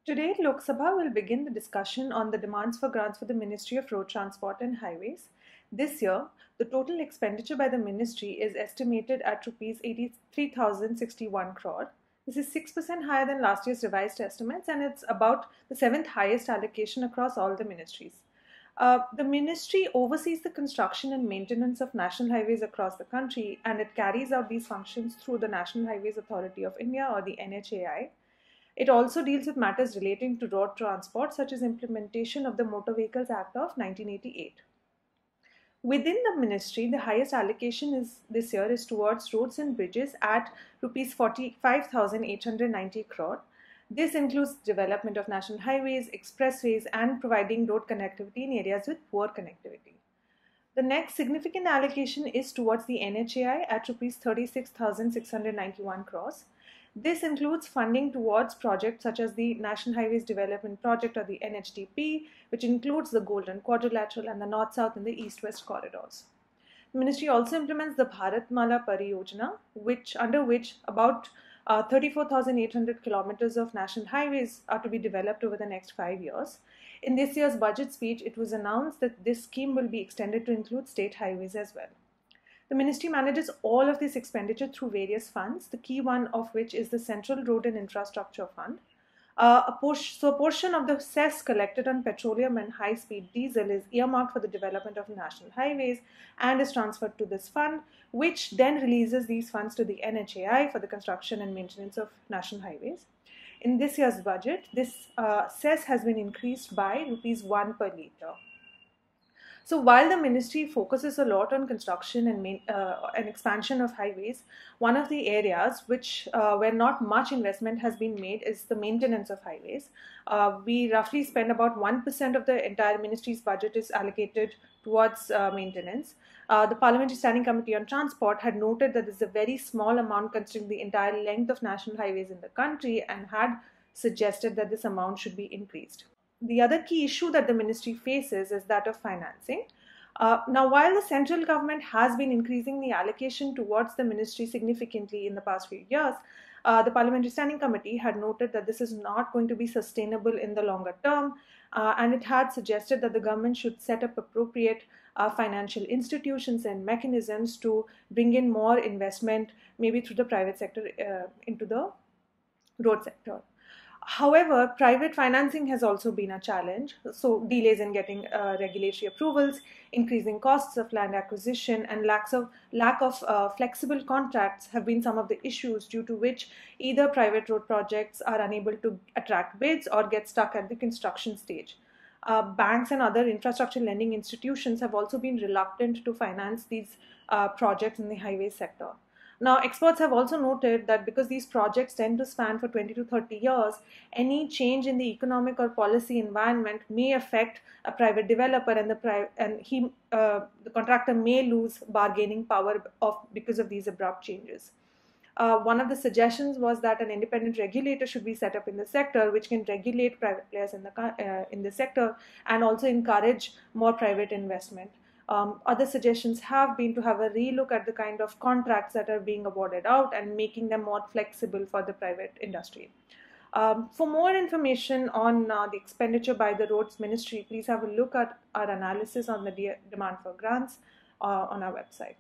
Today, Lok Sabha will begin the discussion on the demands for grants for the Ministry of Road Transport and Highways. This year, the total expenditure by the ministry is estimated at Rs 83,061 crore. This is 6% higher than last year's revised estimates, and it's about the seventh highest allocation across all the ministries. The ministry oversees the construction and maintenance of national highways across the country, and it carries out these functions through the National Highways Authority of India, or the NHAI. It also deals with matters relating to road transport, such as implementation of the Motor Vehicles Act of 1988. Within the ministry, the highest allocation this year is towards roads and bridges at Rs 45,890 crore. This includes development of national highways, expressways, and providing road connectivity in areas with poor connectivity. The next significant allocation is towards the NHAI at Rs 36,691 crores. This includes funding towards projects such as the National Highways Development Project, or the NHDP, which includes the Golden Quadrilateral and the North-South and the East-West corridors. The ministry also implements the Bharatmala Pariyojana, under which about 34,800 kilometers of national highways are to be developed over the next 5 years. In this year's budget speech, it was announced that this scheme will be extended to include state highways as well. The ministry manages all of this expenditure through various funds, the key one of which is the Central Road and Infrastructure Fund. A portion of the cess collected on petroleum and high-speed diesel is earmarked for the development of national highways and is transferred to this fund, which then releases these funds to the NHAI for the construction and maintenance of national highways. In this year's budget, this cess has been increased by ₹1 per litre. So while the ministry focuses a lot on construction and expansion of highways, one of the areas where not much investment has been made is the maintenance of highways. We roughly spend about 1% of the entire ministry's budget is allocated towards maintenance. The Parliamentary Standing Committee on Transport had noted that this is a very small amount considering the entire length of national highways in the country, and had suggested that this amount should be increased. The other key issue that the ministry faces is that of financing. Now, while the central government has been increasing the allocation towards the ministry significantly in the past few years, the Parliamentary Standing Committee had noted that this is not going to be sustainable in the longer term, and it had suggested that the government should set up appropriate financial institutions and mechanisms to bring in more investment, maybe through the private sector, into the road sector. However, private financing has also been a challenge. So delays in getting regulatory approvals, increasing costs of land acquisition, and lack of flexible contracts have been some of the issues due to which either private road projects are unable to attract bids or get stuck at the construction stage. Banks and other infrastructure lending institutions have also been reluctant to finance these projects in the highway sector. Now, experts have also noted that because these projects tend to span for 20 to 30 years, any change in the economic or policy environment may affect a private developer, and the contractor may lose bargaining power because of these abrupt changes. One of the suggestions was that an independent regulator should be set up in the sector, which can regulate private players in the sector and also encourage more private investment. Other suggestions have been to have a relook at the kind of contracts that are being awarded out and making them more flexible for the private industry. For more information on the expenditure by the Roads Ministry, please have a look at our analysis on the demand for grants on our website.